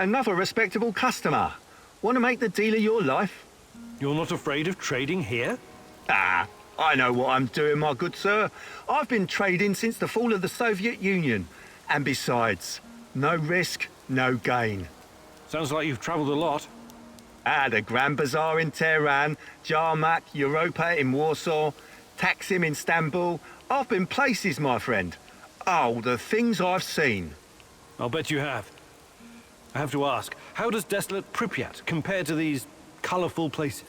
Another respectable customer. Want to make the deal of your life? You're not afraid of trading here? Ah, I know what I'm doing, my good sir. I've been trading since the fall of the Soviet Union. And besides, no risk, no gain. Sounds like you've travelled a lot. The Grand Bazaar in Tehran, Jarmak, Europa in Warsaw, Taksim in Istanbul. I've been places, my friend. Oh, the things I've seen. I'll bet you have. I have to ask, how does desolate Pripyat compare to these colourful places?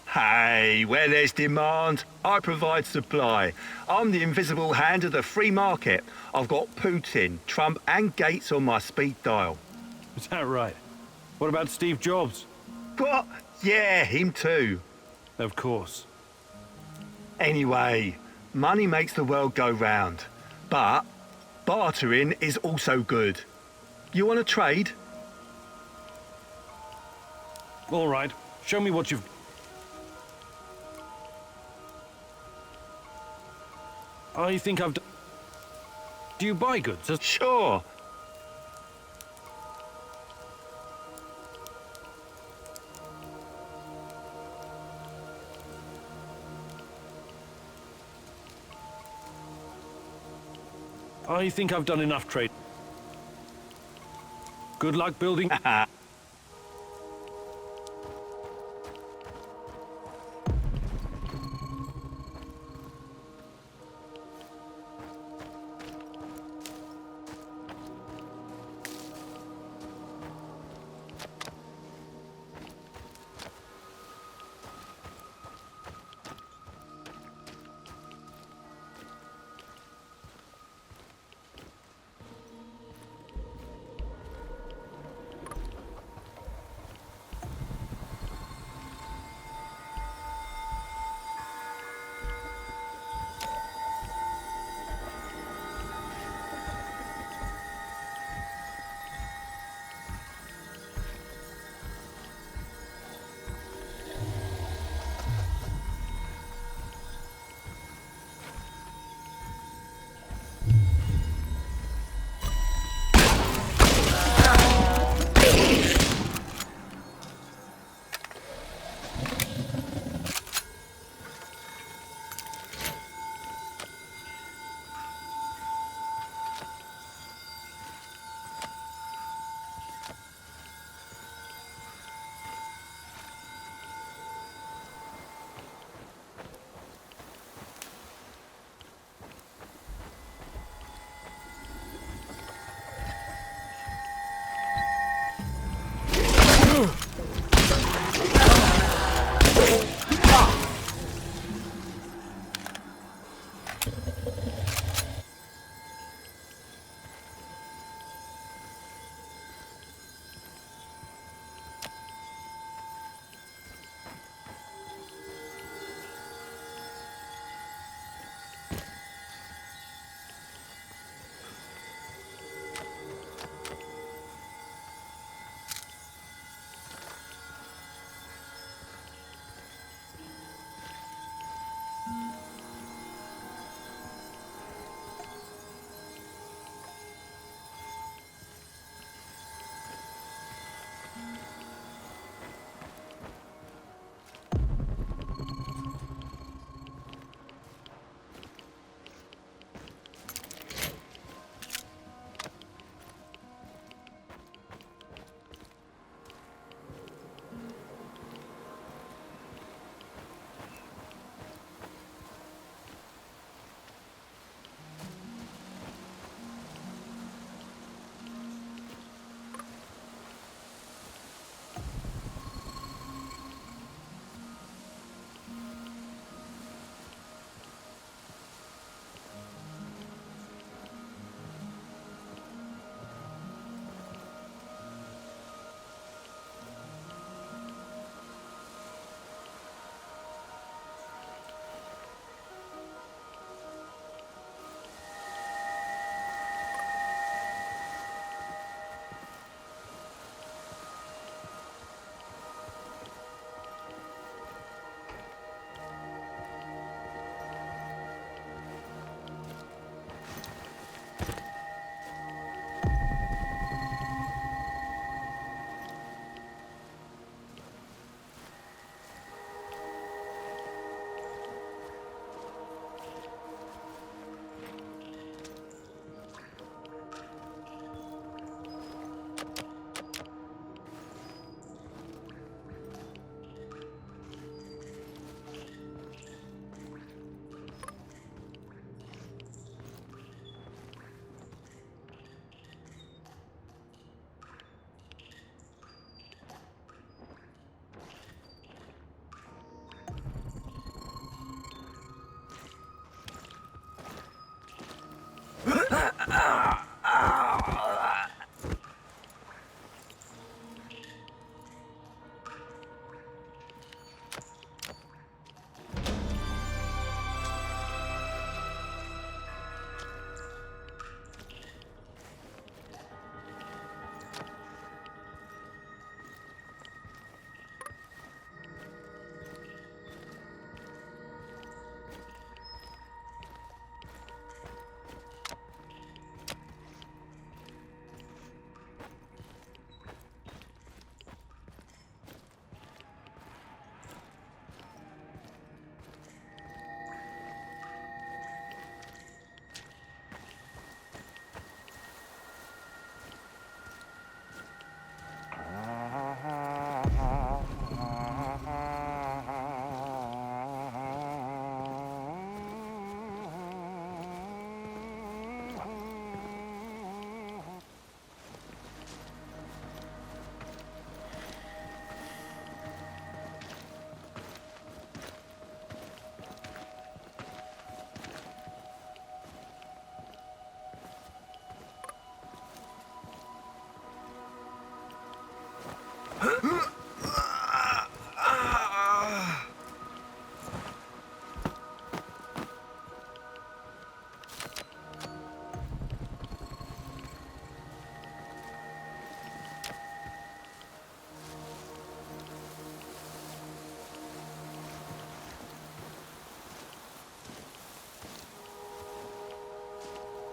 Hey, where there's demand, I provide supply. I'm the invisible hand of the free market. I've got Putin, Trump and Gates on my speed dial. Is that right? What about Steve Jobs? What? Yeah, him too. Of course. Anyway, money makes the world go round. But bartering is also good. You want to trade? All right, show me what you've... I think I've... Do you buy goods? Sure. I think I've done enough trade. Good luck building...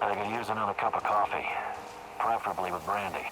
I could use another cup of coffee, preferably with brandy.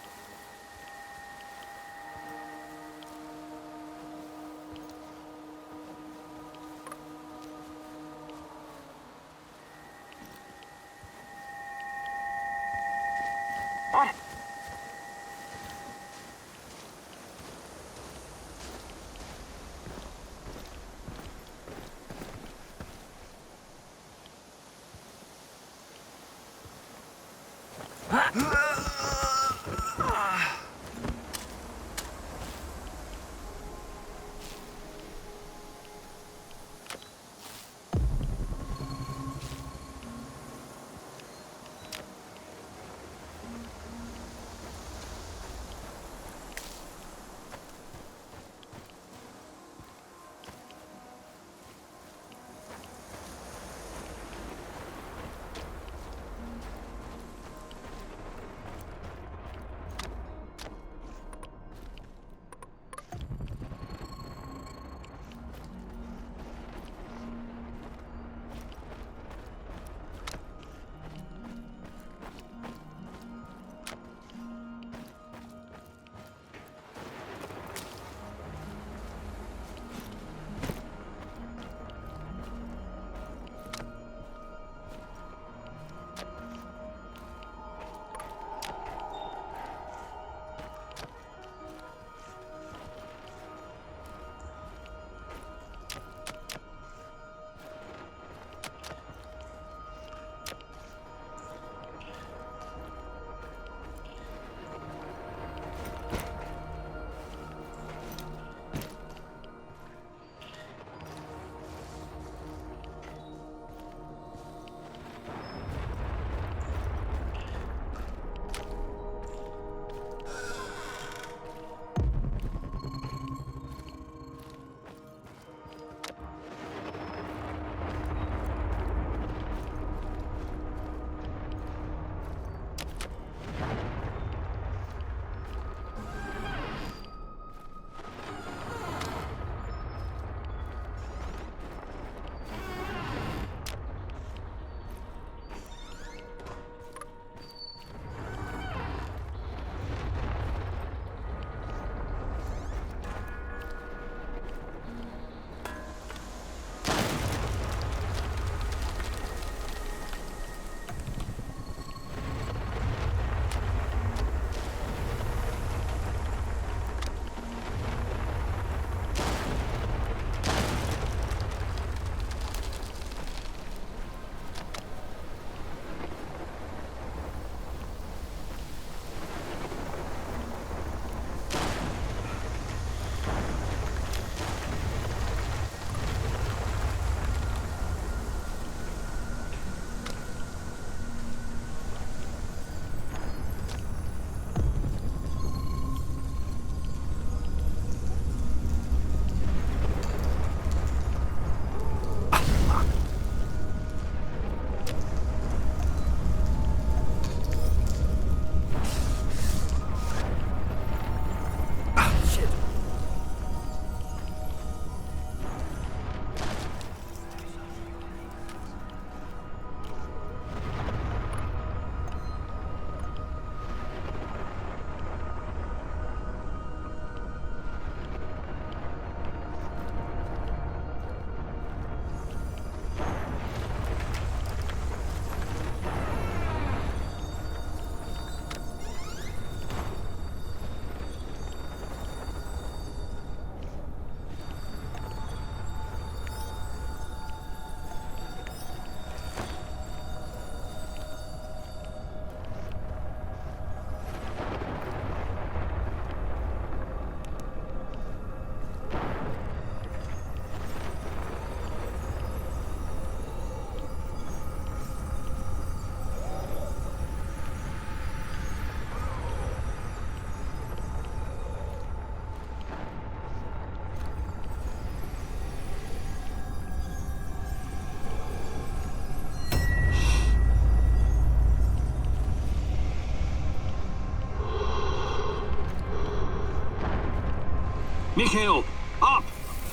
Mikhail! Up!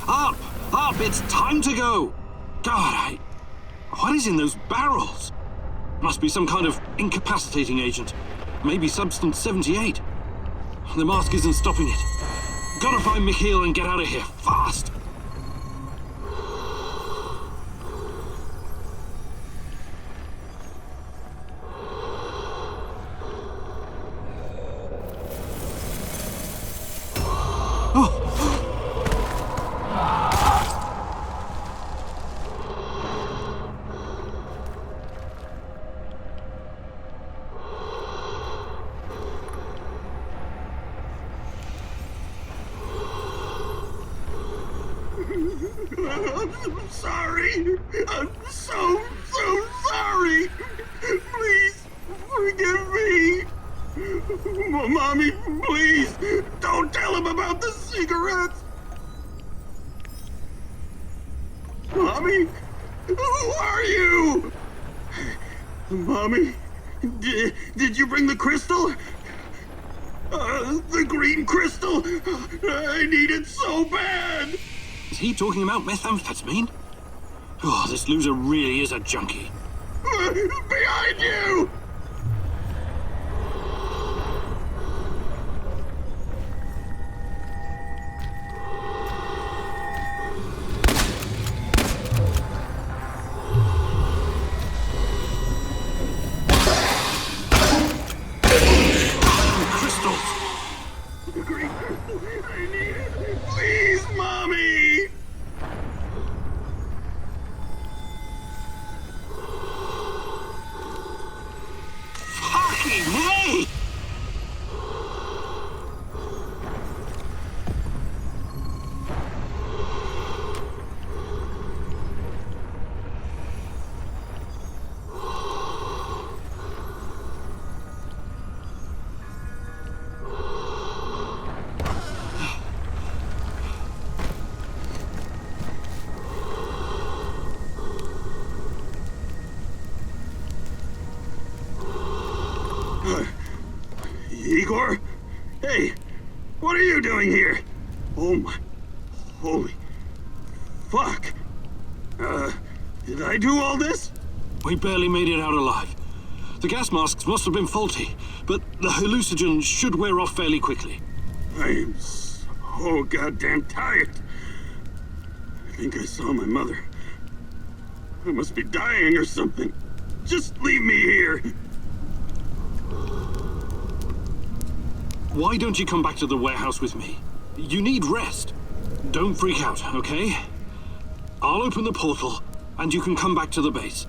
Up! Up! It's time to go! God, what is in those barrels? Must be some kind of incapacitating agent. Maybe substance 78. The mask isn't stopping it. Gotta find Mikhail and get out of here fast. I'm sorry. I'm so sorry. Please forgive me. Mommy, please don't tell him about the cigarettes. Mommy, who are you? Mommy, did you bring the crystal? The green crystal. I need it so bad. Is he talking about methamphetamine? Oh, this loser really is a junkie. Behind you! Crystals! The green crystal. I need it. Please, Mommy! Fucking hey! Igor? Hey, what are you doing here? Oh my, holy fuck. Did I do all this? We barely made it out alive. The gas masks must have been faulty, but the hallucinogen should wear off fairly quickly. I am so goddamn tired. I think I saw my mother. I must be dying or something. Just leave me here. Why don't you come back to the warehouse with me? You need rest. Don't freak out, okay? I'll open the portal, and you can come back to the base.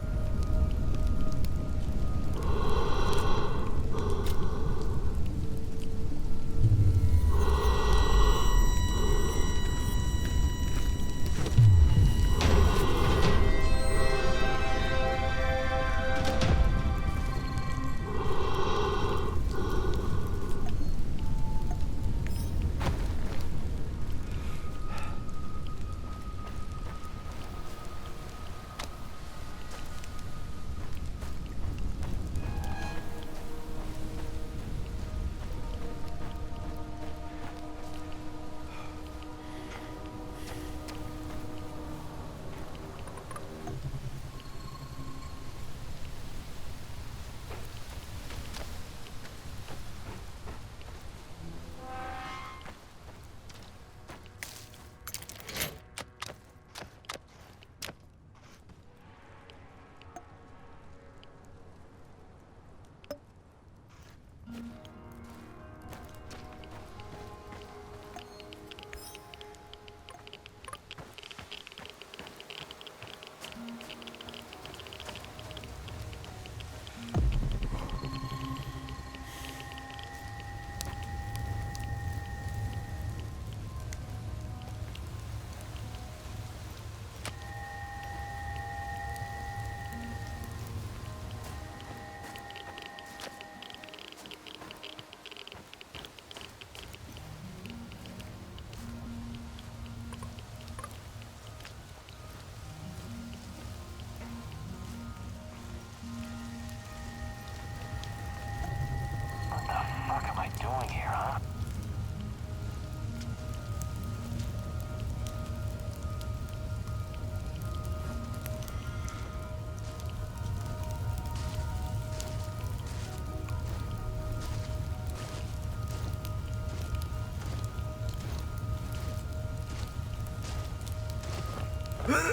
What am I doing here, huh? Thought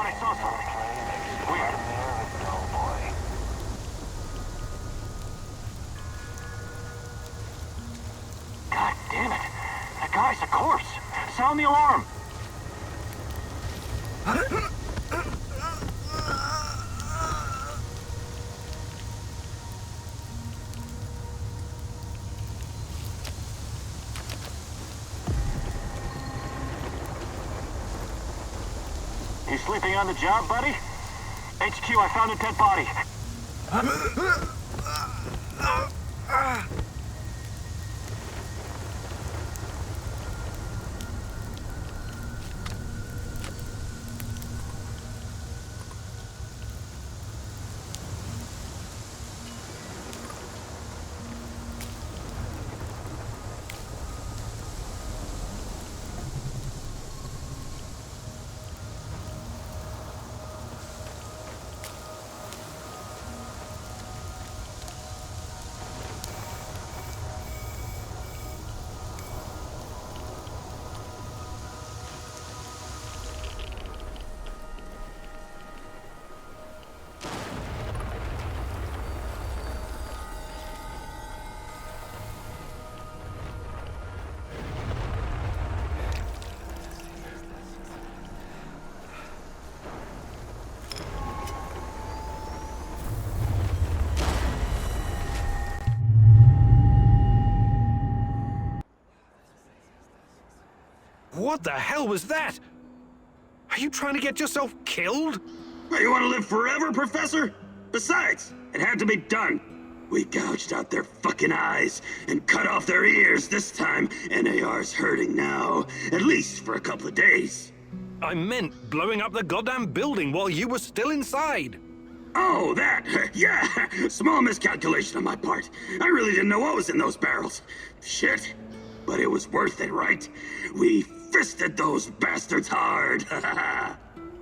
I saw something. Weird. Boy. God damn it. That guy's a corpse. Sound the alarm. You sleeping on the job, buddy? HQ, I found a dead body. What the hell was that? Are you trying to get yourself killed? Well, you want to live forever, Professor? Besides, it had to be done. We gouged out their fucking eyes and cut off their ears this time. NAR's hurting now, at least for a couple of days. I meant blowing up the goddamn building while you were still inside. Oh, that. Yeah, small miscalculation on my part. I really didn't know what was in those barrels. Shit. But it was worth it, right? We fisted those bastards hard.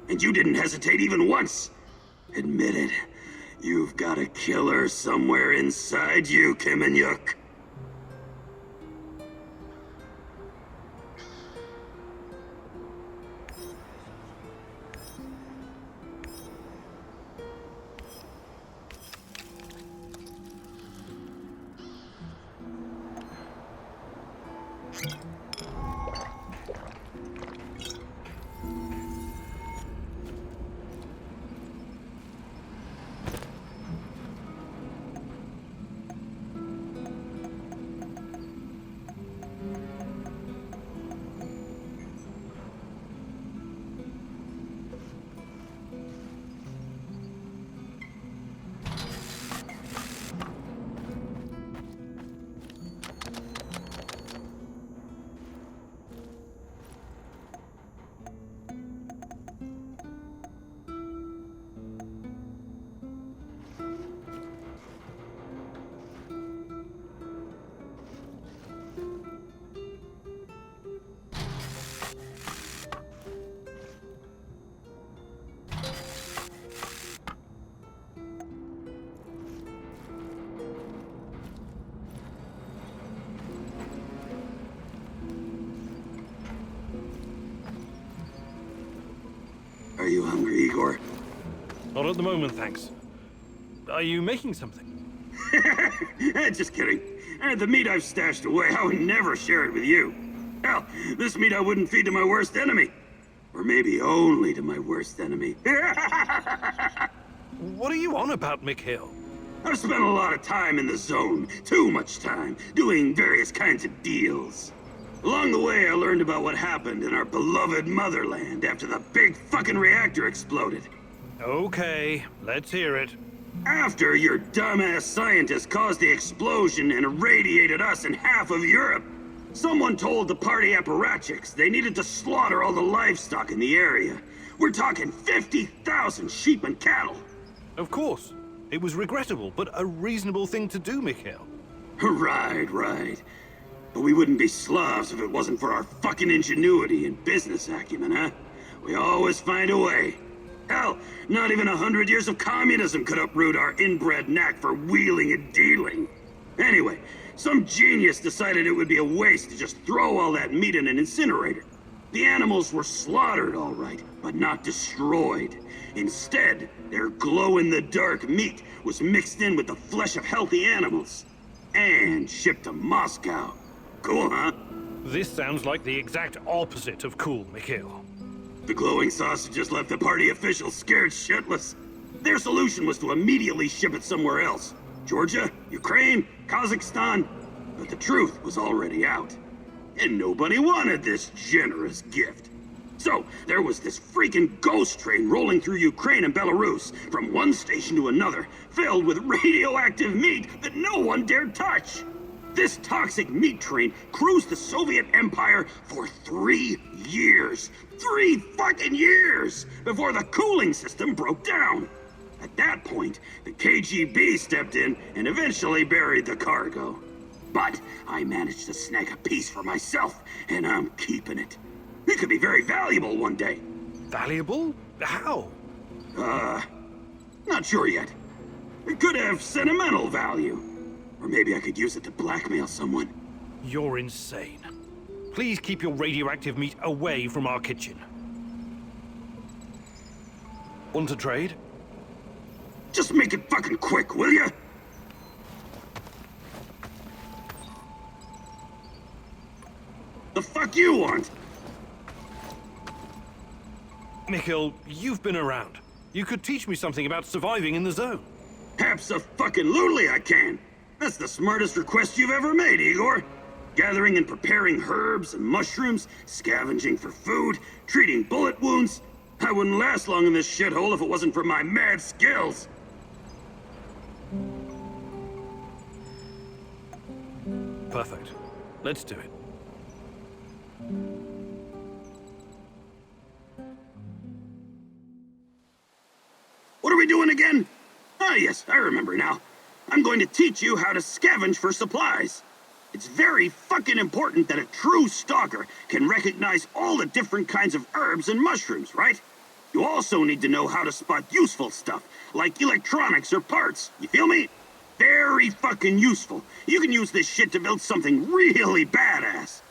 And you didn't hesitate even once. Admit it. You've got a killer somewhere inside you, Kamenyuk. Are you hungry, Igor? Not at the moment, thanks. Are you making something? Just kidding. The meat I've stashed away, I would never share it with you. Hell, this meat I wouldn't feed to my worst enemy. Or maybe only to my worst enemy. What are you on about, Mikhail? I've spent a lot of time in the zone. Too much time. Doing various kinds of deals. Along the way, I learned about what happened in our beloved motherland after the big fucking reactor exploded. Okay, let's hear it. After your dumbass scientists caused the explosion and irradiated us and half of Europe, someone told the party apparatchiks they needed to slaughter all the livestock in the area. We're talking 50,000 sheep and cattle. Of course. It was regrettable, but a reasonable thing to do, Mikhail. Right. But we wouldn't be Slavs if it wasn't for our fucking ingenuity and business acumen, huh? We always find a way. Hell, not even 100 years of communism could uproot our inbred knack for wheeling and dealing. Anyway, some genius decided it would be a waste to just throw all that meat in an incinerator. The animals were slaughtered, all right, but not destroyed. Instead, their glow-in-the-dark meat was mixed in with the flesh of healthy animals and shipped to Moscow. Cool, huh? This sounds like the exact opposite of cool, Mikhail. The glowing sausages left the party officials scared shitless. Their solution was to immediately ship it somewhere else. Georgia, Ukraine, Kazakhstan. But the truth was already out. And nobody wanted this generous gift. So, there was this freaking ghost train rolling through Ukraine and Belarus, from one station to another, filled with radioactive meat that no one dared touch. This toxic meat train cruised the Soviet Empire for 3 years. 3 fucking years! Before the cooling system broke down. At that point, the KGB stepped in and eventually buried the cargo. But I managed to snag a piece for myself, and I'm keeping it. It could be very valuable one day. Valuable? How? Not sure yet. It could have sentimental value. Or maybe I could use it to blackmail someone. You're insane. Please keep your radioactive meat away from our kitchen. Want to trade? Just make it fucking quick, will ya? The fuck you want? Mikhail, you've been around. You could teach me something about surviving in the zone. Abso-fucking-lutely I can. That's the smartest request you've ever made, Igor. Gathering and preparing herbs and mushrooms, scavenging for food, treating bullet wounds. I wouldn't last long in this shithole if it wasn't for my mad skills. Perfect. Let's do it. What are we doing again? Ah, yes, I remember now. I'm going to teach you how to scavenge for supplies. It's very fucking important that a true stalker can recognize all the different kinds of herbs and mushrooms, right? You also need to know how to spot useful stuff, like electronics or parts. You feel me? Very fucking useful. You can use this shit to build something really badass.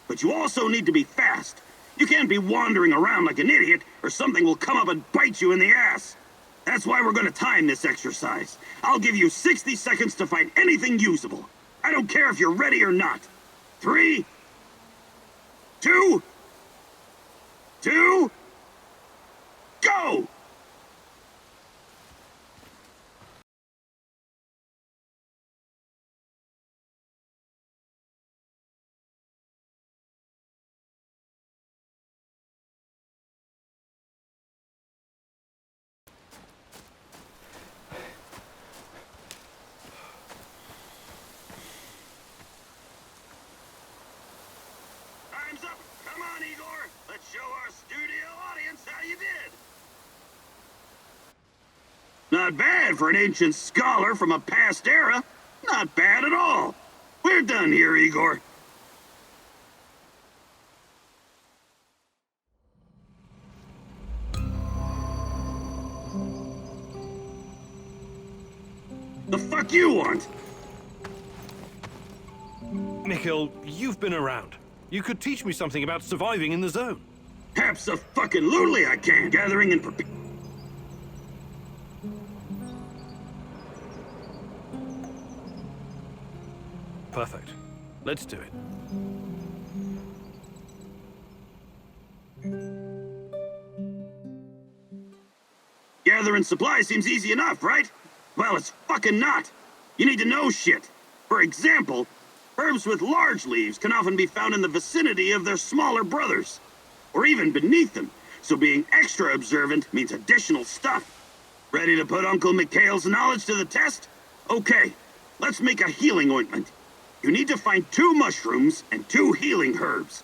But you also need to be fast. You can't be wandering around like an idiot, or something will come up and bite you in the ass. That's why we're gonna time this exercise. I'll give you 60 seconds to find anything usable. I don't care if you're ready or not. 3, 2, go! Time's up. Come on, Igor. Let's show our studio audience how you did. Not bad for an ancient scholar from a past era. Not bad at all. We're done here, Igor. The fuck you want? Mikhail, you've been around. You could teach me something about surviving in the zone. Abso-fucking-lutely I can. Gathering and preparing. Perfect. Let's do it. Gathering supplies seems easy enough, right? Well, it's fucking not. You need to know shit. For example, herbs with large leaves can often be found in the vicinity of their smaller brothers, or even beneath them, so being extra observant means additional stuff. Ready to put Uncle Mikhail's knowledge to the test? Okay, let's make a healing ointment. You need to find 2 mushrooms and 2 healing herbs.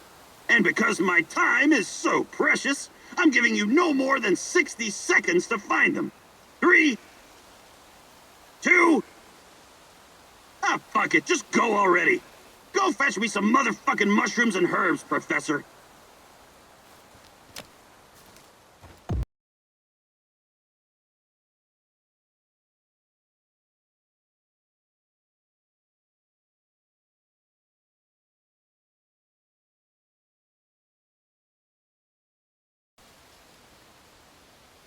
And because my time is so precious, I'm giving you no more than 60 seconds to find them. 3, 2... Ah, fuck it, just go already. Go fetch me some motherfucking mushrooms and herbs, Professor.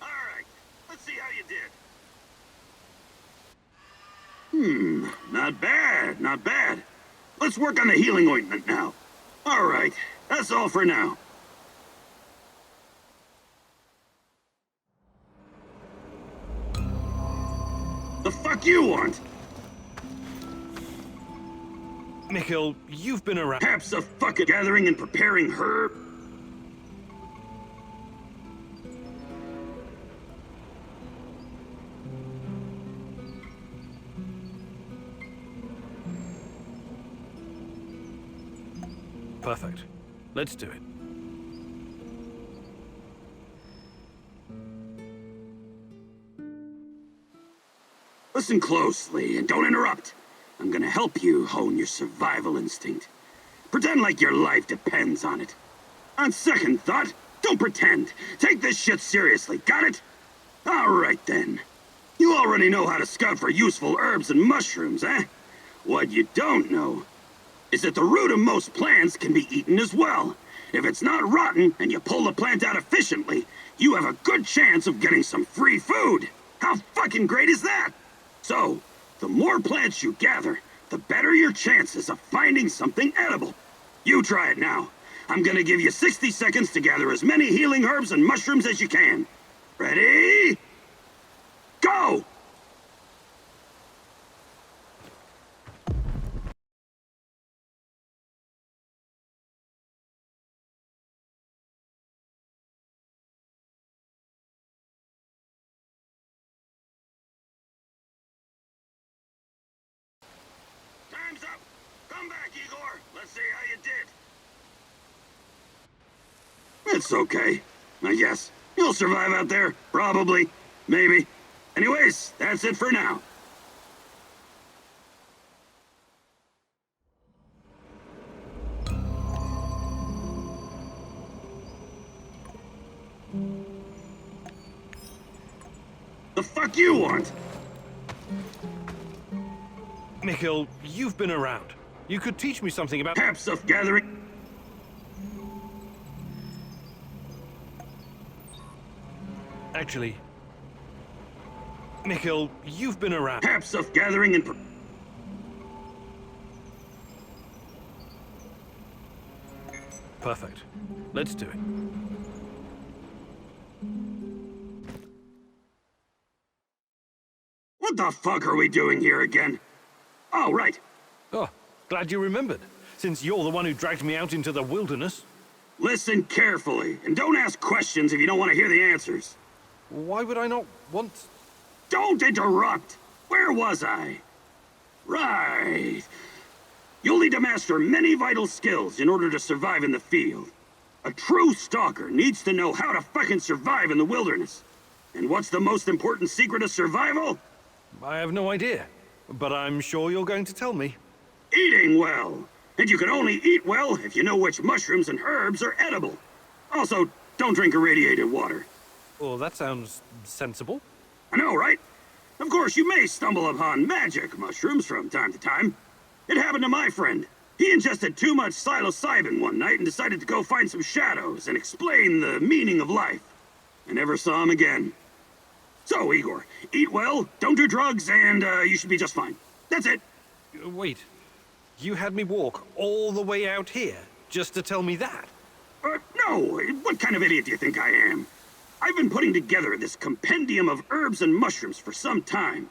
All right, let's see how you did. Not bad, not bad. Let's work on the healing ointment now. All right, that's all for now. The fuck you want? Mikhail, you've been around. Perhaps a fucking gathering and preparing herb. Perfect. Let's do it. Listen closely and don't interrupt. I'm gonna help you hone your survival instinct. Pretend like your life depends on it. On second thought, don't pretend. Take this shit seriously, got it? All right then. You already know how to scout for useful herbs and mushrooms, eh? What you don't know is that the root of most plants can be eaten as well. If it's not rotten and you pull the plant out efficiently, you have a good chance of getting some free food. How fucking great is that? So, the more plants you gather, the better your chances of finding something edible. You try it now. I'm gonna give you 60 seconds to gather as many healing herbs and mushrooms as you can. Ready? Go! Time's up! Come back, Igor! Let's see how you did. It's okay. I guess. You'll survive out there. Probably. Maybe. Anyways, that's it for now. The fuck you want? Mikhail, you've been around. You could teach me something about... Perhaps of gathering. Actually... Mikhail, you've been around. Perhaps of gathering and... Perfect. Let's do it. What the fuck are we doing here again? Oh, right. Oh, glad you remembered, since you're the one who dragged me out into the wilderness. Listen carefully, and don't ask questions if you don't want to hear the answers. Why would I not want... Don't interrupt! Where was I? Right. You'll need to master many vital skills in order to survive in the field. A true stalker needs to know how to fucking survive in the wilderness. And what's the most important secret of survival? I have no idea, but I'm sure you're going to tell me. Eating well. And you can only eat well if you know which mushrooms and herbs are edible. Also, don't drink irradiated water. Well, that sounds sensible. I know, right? Of course, you may stumble upon magic mushrooms from time to time. It happened to my friend. He ingested too much psilocybin one night and decided to go find some shadows and explain the meaning of life. I never saw him again. So, Igor, eat well, don't do drugs, and you should be just fine. That's it. Wait, you had me walk all the way out here just to tell me that? No, what kind of idiot do you think I am? I've been putting together this compendium of herbs and mushrooms for some time.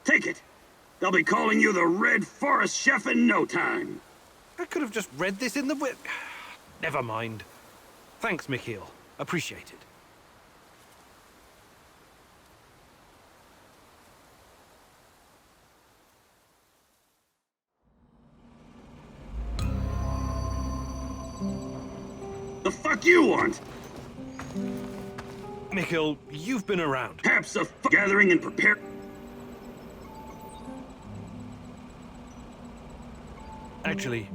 Take it. They'll be calling you the Red Forest Chef in no time. I could have just read this in the Never mind. Thanks, Mikhail. Appreciate it. The fuck you want? Mikhail, you've been around. Perhaps a gathering and prepare... Actually,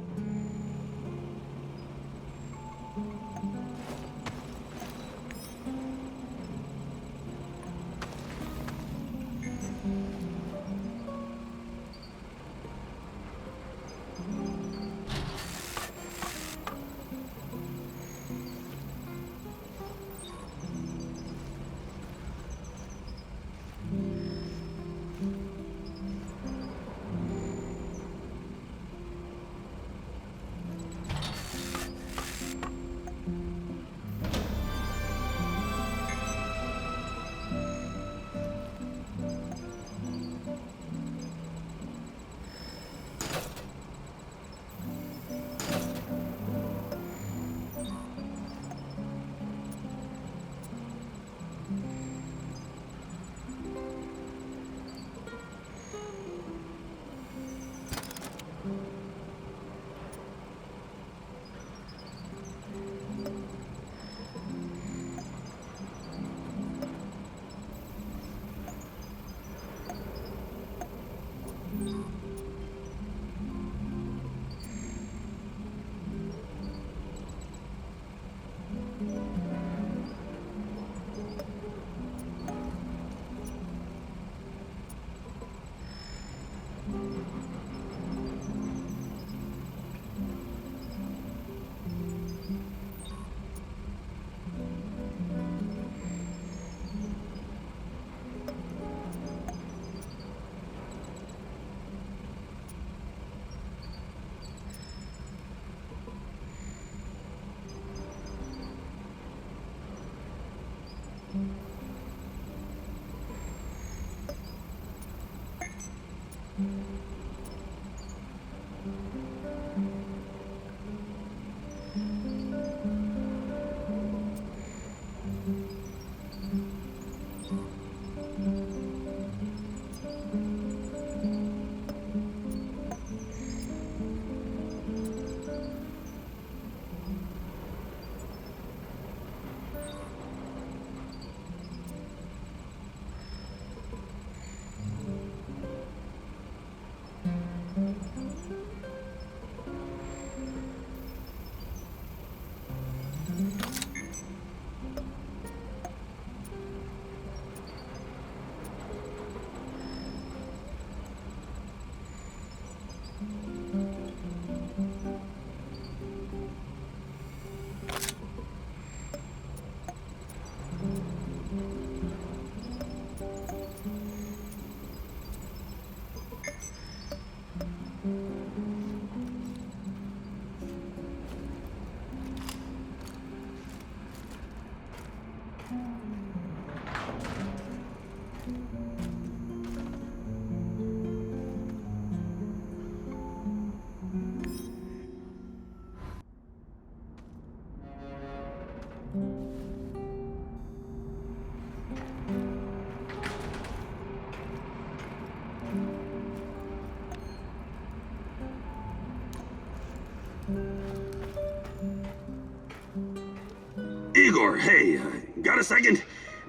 Igor, hey, got a second?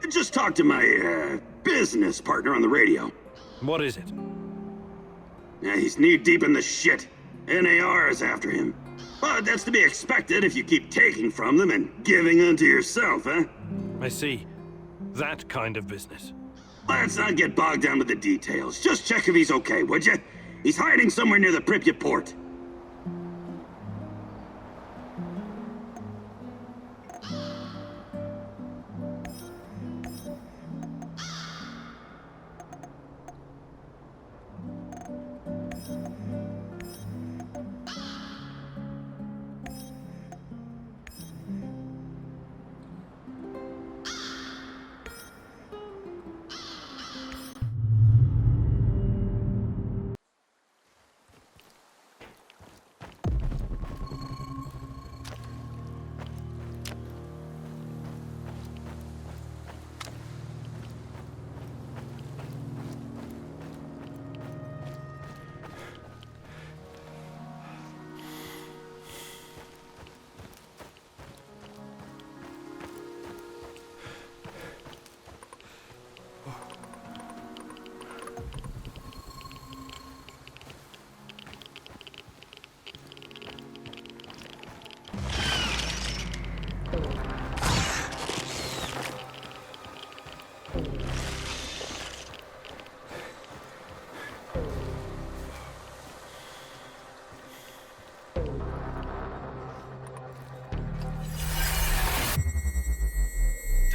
Just talk to my, business partner on the radio. What is it? Yeah, he's knee-deep in the shit. NAR is after him. But that's to be expected if you keep taking from them and giving unto yourself, huh? I see. That kind of business. Let's not get bogged down with the details. Just check if he's okay, would you? He's hiding somewhere near the Pripyat port.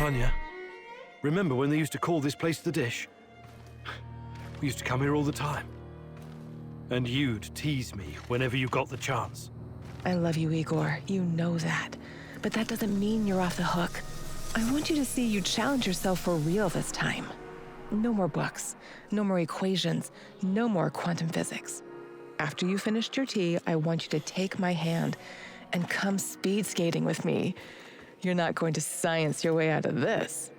Tanya, remember when they used to call this place the Dish? We used to come here all the time. And you'd tease me whenever you got the chance. I love you, Igor. You know that. But that doesn't mean you're off the hook. I want you to see you challenge yourself for real this time. No more books, no more equations, no more quantum physics. After you finished your tea, I want you to take my hand and come speed skating with me. You're not going to science your way out of this.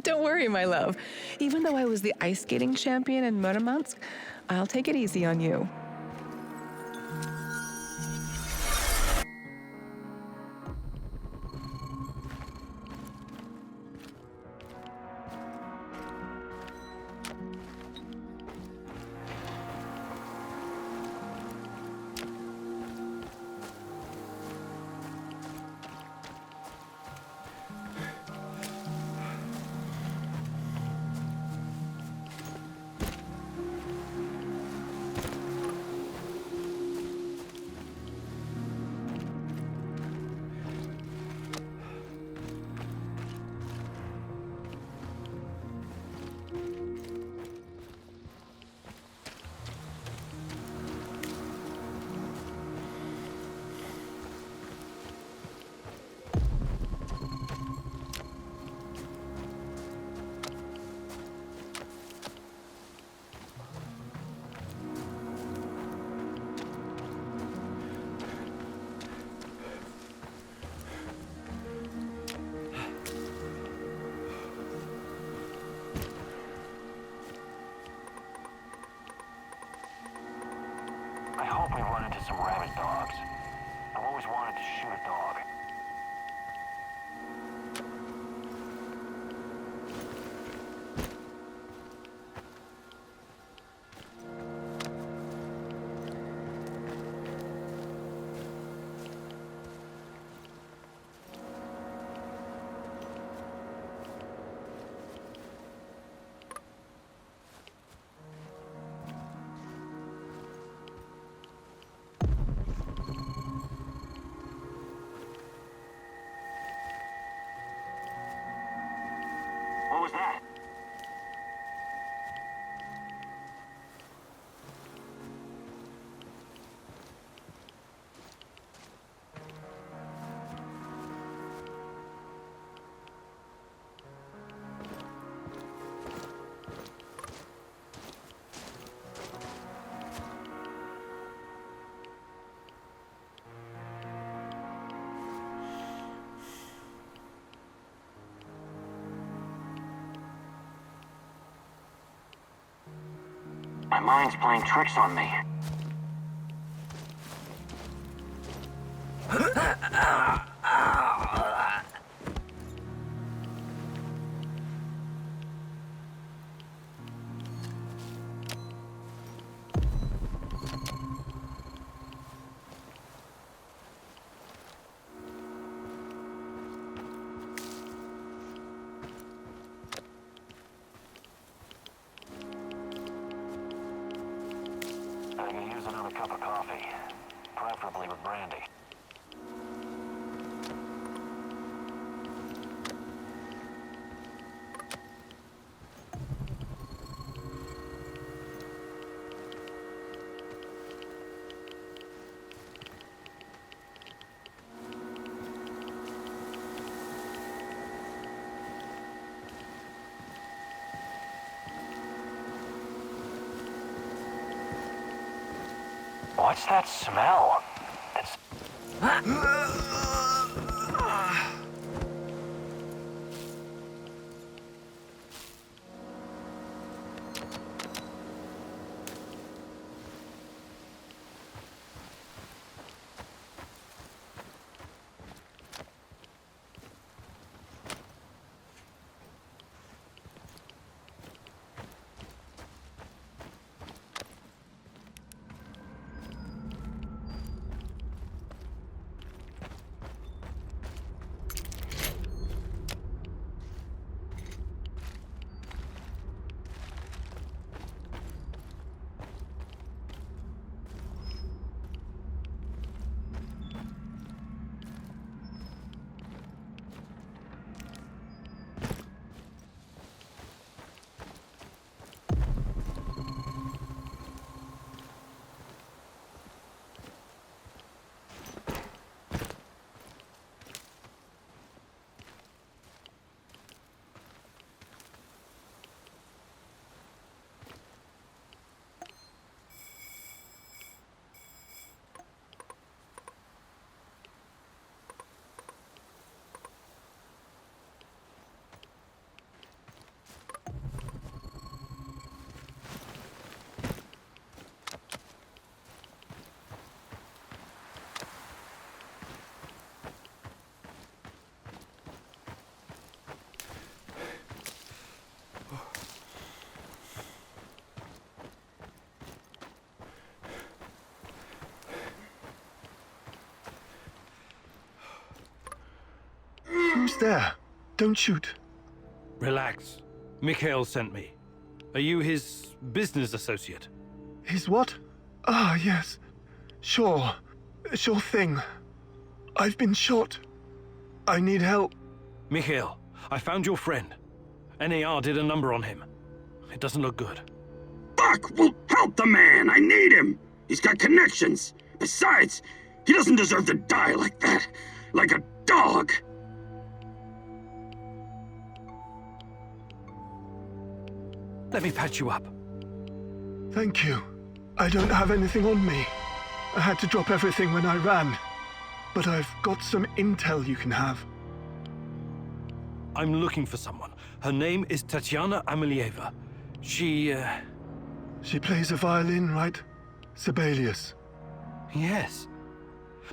Don't worry, my love. Even though I was the ice skating champion in Murmansk, I'll take it easy on you. some rabid dogs. I've always wanted to shoot a dog. What was that? My mind's playing tricks on me. I could use another cup of coffee, preferably with brandy. What's that smell? It's... Who's there? Don't shoot. Relax. Mikhail sent me. Are you his business associate? His what? Ah, yes. Sure. Sure thing. I've been shot. I need help. Mikhail, I found your friend. NAR did a number on him. It doesn't look good. Fuck! Well, help the man! I need him! He's got connections. Besides, he doesn't deserve to die like that. Like a dog. Let me patch you up. Thank you. I don't have anything on me. I had to drop everything when I ran. But I've got some intel you can have. I'm looking for someone. Her name is Tatyana Amelieva. She She plays a violin, right? Sibelius. Yes.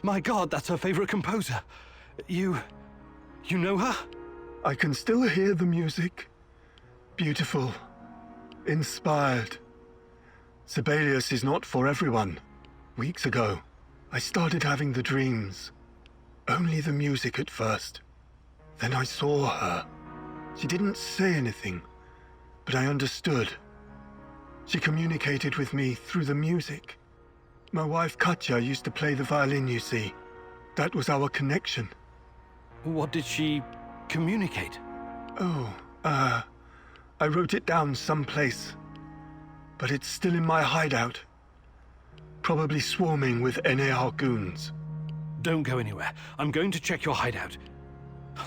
My God, that's her favorite composer. You know her? I can still hear the music. Beautiful. Inspired. Sibelius is not for everyone. Weeks ago, I started having the dreams. Only the music at first. Then I saw her. She didn't say anything, but I understood. She communicated with me through the music. My wife Katya used to play the violin, you see. That was our connection. What did she communicate? Oh, I wrote it down someplace. But it's still in my hideout. Probably swarming with NAR goons. Don't go anywhere. I'm going to check your hideout.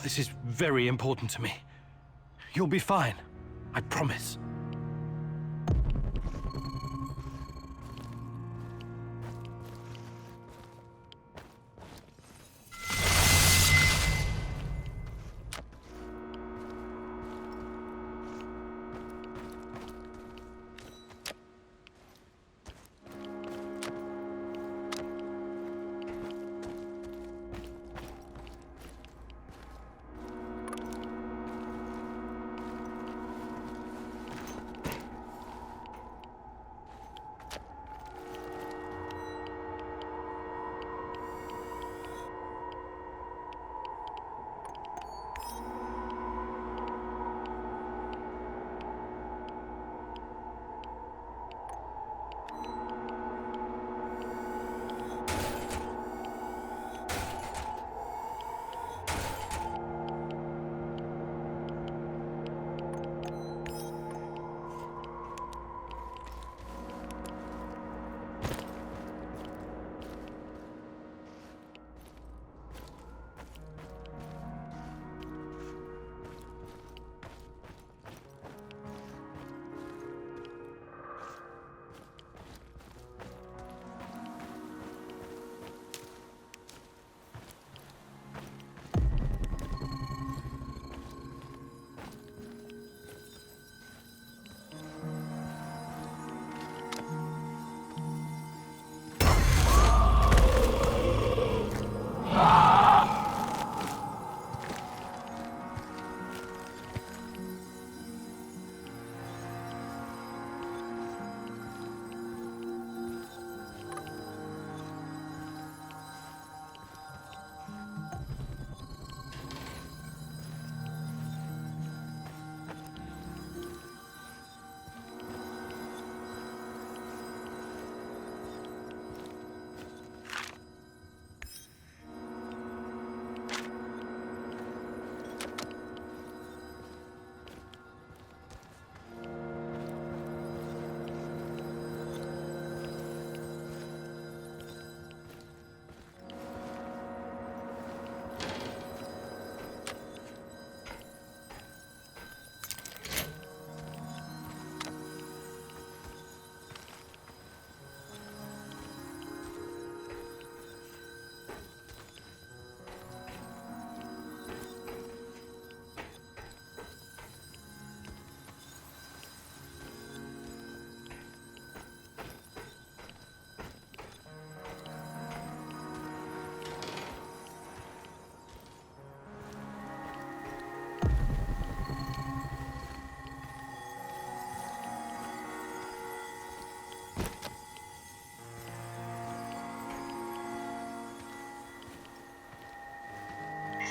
This is very important to me. You'll be fine. I promise.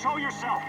Show yourself!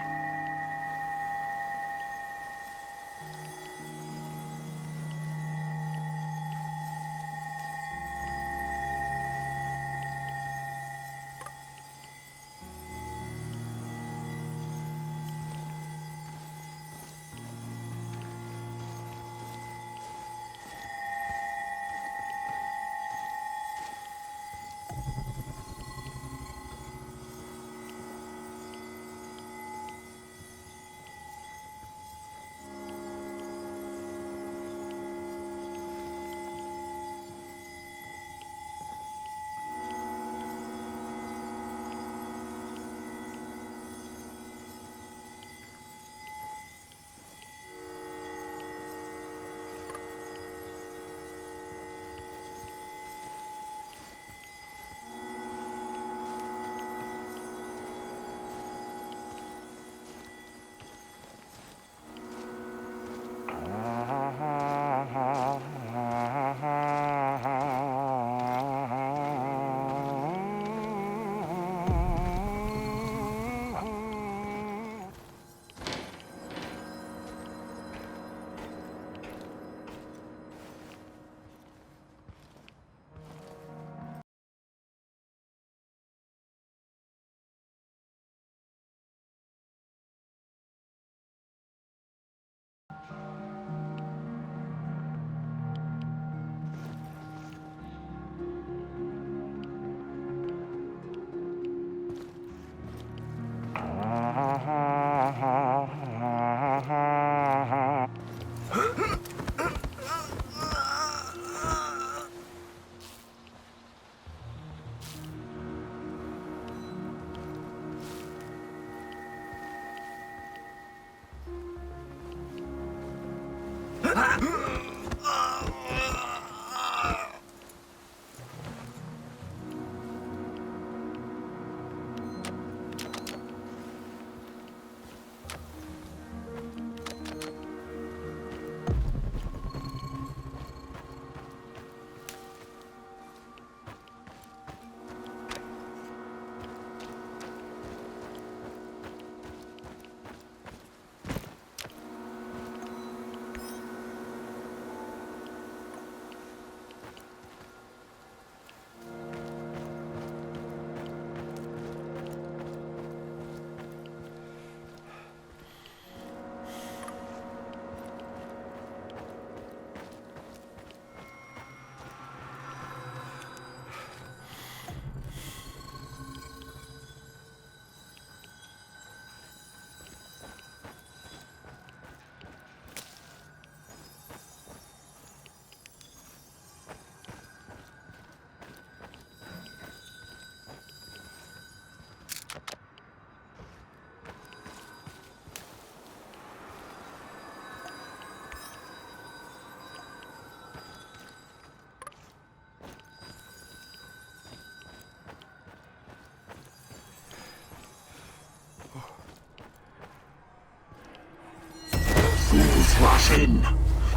Fools rush in.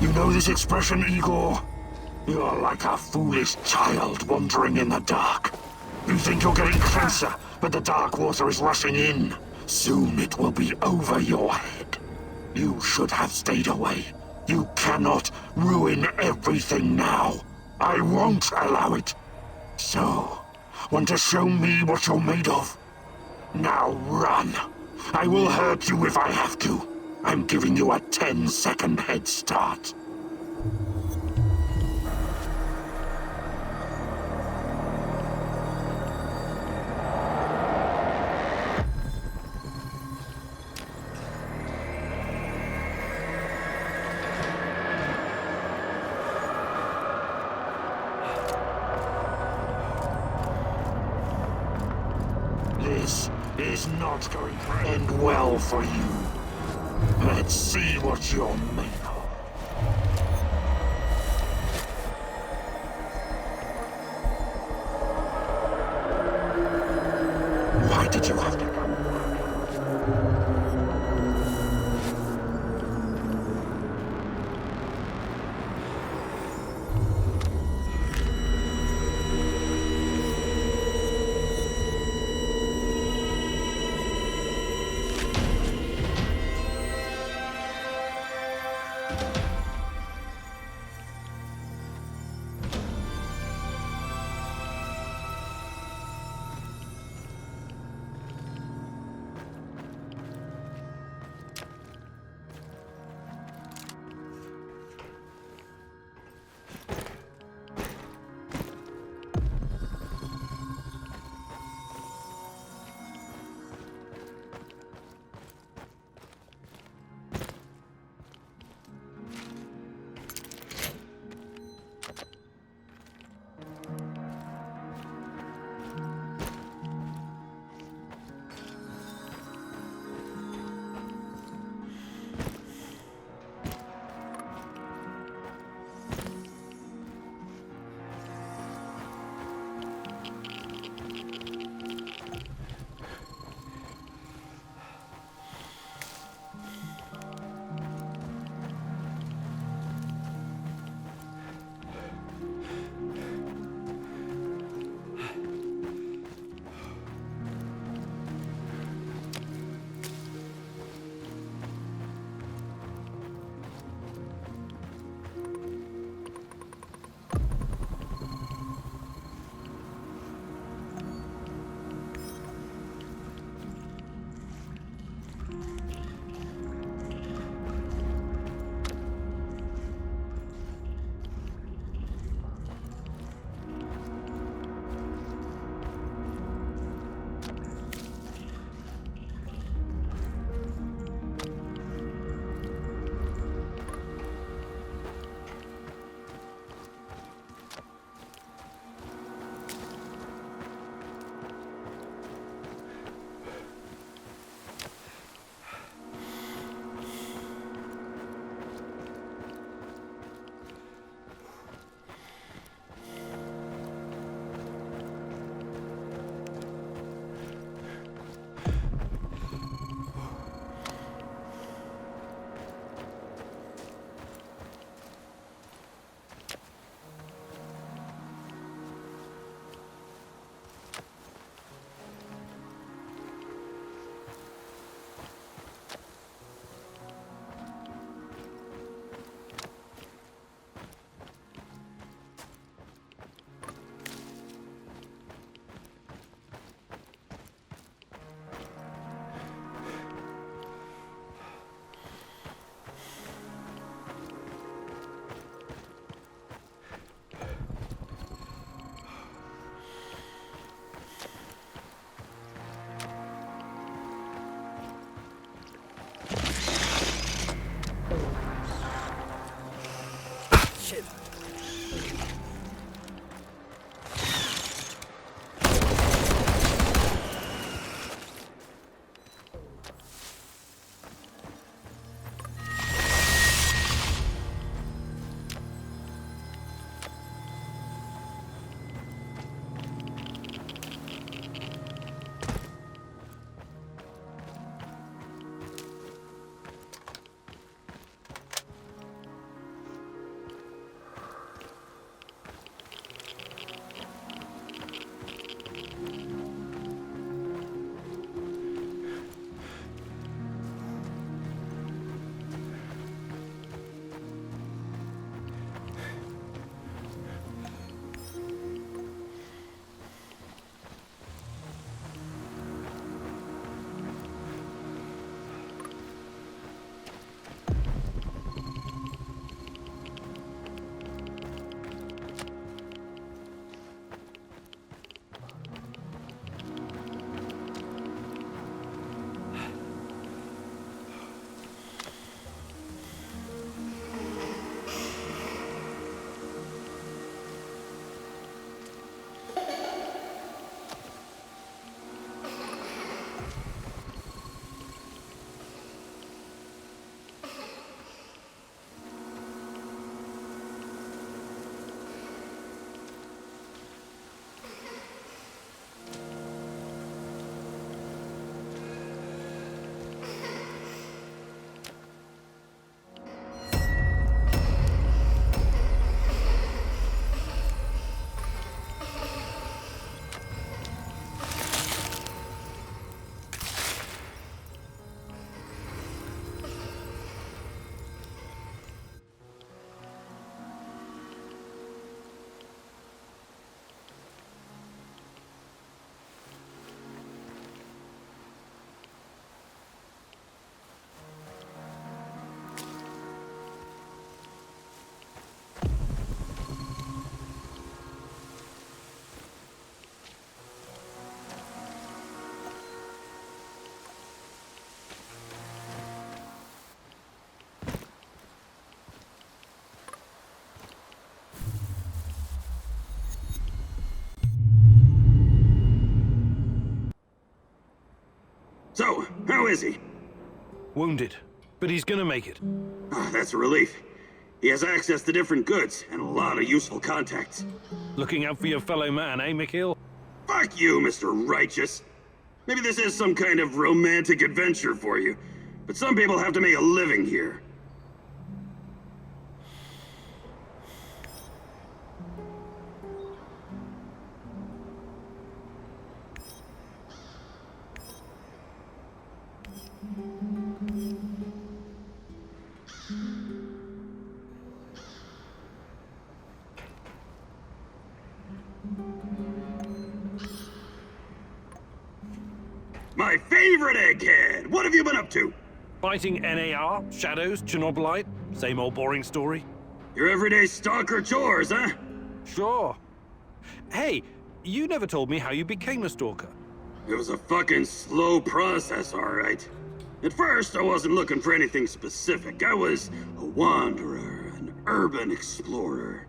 You know this expression, Igor? You're like a foolish child wandering in the dark. You think you're getting closer, but the dark water is rushing in. Soon it will be over your head. You should have stayed away. You cannot ruin everything now. I won't allow it. So, want to show me what you're made of? Now run. I will hurt you if I have to. I'm giving you a 10-second head start. This is not going to end well for you. Let's see what you're made of. Why did you have to come? ship. So, how is he? Wounded, but he's gonna make it. Ah, that's a relief. He has access to different goods and a lot of useful contacts. Looking out for your fellow man, eh, Mikhail? Fuck you, Mr. Righteous. Maybe this is some kind of romantic adventure for you, but some people have to make a living here. My favorite egghead! What have you been up to? Fighting NAR, Shadows, Chernobylite, same old boring story. Your everyday stalker chores, huh? Sure. Hey, you never told me how you became a stalker. It was a fucking slow process, all right. At first, I wasn't looking for anything specific. I was a wanderer, an urban explorer.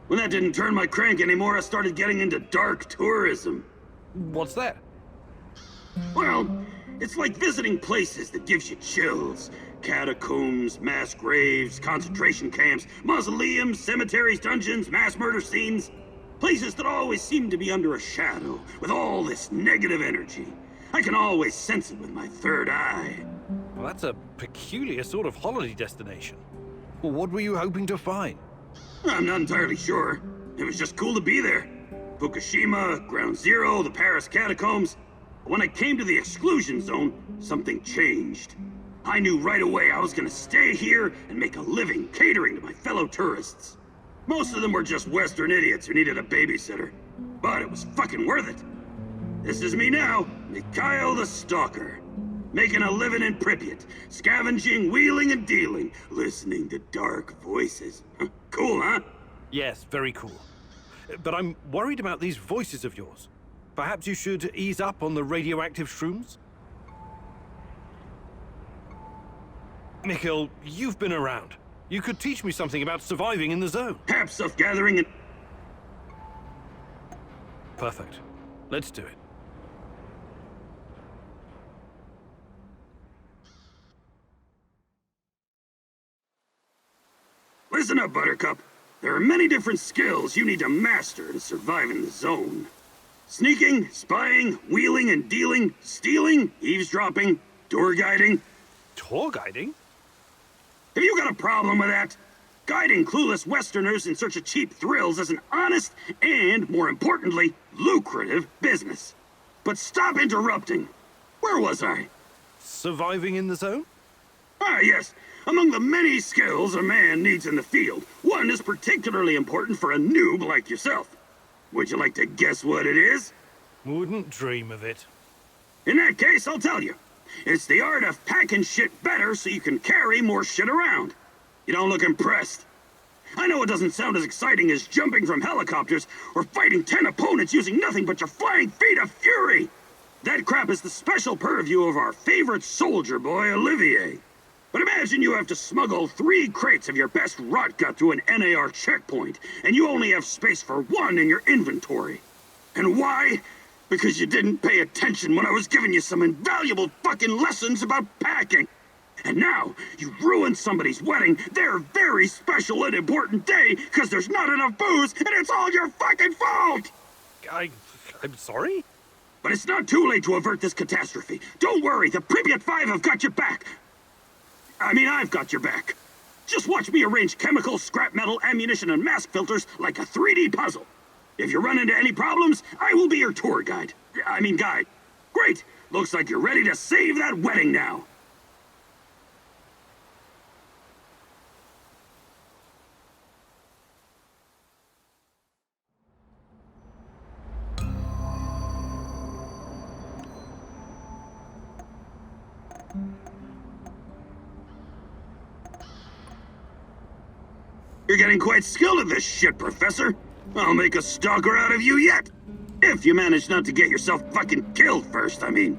When that didn't turn my crank anymore, I started getting into dark tourism. What's that? Well, it's like visiting places that gives you chills. Catacombs, mass graves, concentration camps, mausoleums, cemeteries, dungeons, mass murder scenes. Places that always seem to be under a shadow, with all this negative energy. I can always sense it with my third eye. Well, that's a peculiar sort of holiday destination. Well, what were you hoping to find? I'm not entirely sure. It was just cool to be there. Fukushima, Ground Zero, the Paris catacombs. When I came to the exclusion zone, something changed. I knew right away I was gonna stay here and make a living catering to my fellow tourists. Most of them were just Western idiots who needed a babysitter. But it was fucking worth it. This is me now, Mikhail the Stalker. Making a living in Pripyat, scavenging, wheeling and dealing, listening to dark voices. Cool, huh? Yes, very cool. But I'm worried about these voices of yours. Perhaps you should ease up on the radioactive shrooms? Mikhail, you've been around. You could teach me something about surviving in the zone. Have stuff gathering and... Perfect. Let's do it. Listen up, Buttercup. There are many different skills you need to master to survive in the zone. Sneaking, spying, wheeling and dealing, stealing, eavesdropping, tour guiding. Tour guiding? Have you got a problem with that? Guiding clueless Westerners in search of cheap thrills is an honest and, more importantly, lucrative business. But stop interrupting. Where was I? Surviving in the zone? Ah, yes. Among the many skills a man needs in the field, one is particularly important for a noob like yourself. Would you like to guess what it is? Wouldn't dream of it. In that case, I'll tell you. It's the art of packing shit better so you can carry more shit around. You don't look impressed. I know it doesn't sound as exciting as jumping from helicopters or fighting 10 opponents using nothing but your flying feet of fury. That crap is the special purview of our favorite soldier boy, Olivier. But imagine you have to smuggle 3 crates of your best rotgut through an NAR checkpoint, and you only have space for 1 in your inventory. And why? Because you didn't pay attention when I was giving you some invaluable fucking lessons about packing. And now, you ruined somebody's wedding, their very special and important day, because there's not enough booze, and it's all your fucking fault! I'm sorry? But it's not too late to avert this catastrophe. Don't worry, the Pripyat 5 have got your back. I've got your back. Just watch me arrange chemicals, scrap metal, ammunition, and mask filters like a 3D puzzle. If you run into any problems, I will be your tour guide. Guide. Great! Looks like you're ready to save that wedding now. You're getting quite skilled at this shit, Professor. I'll make a stalker out of you yet. If you manage not to get yourself fucking killed first, I mean.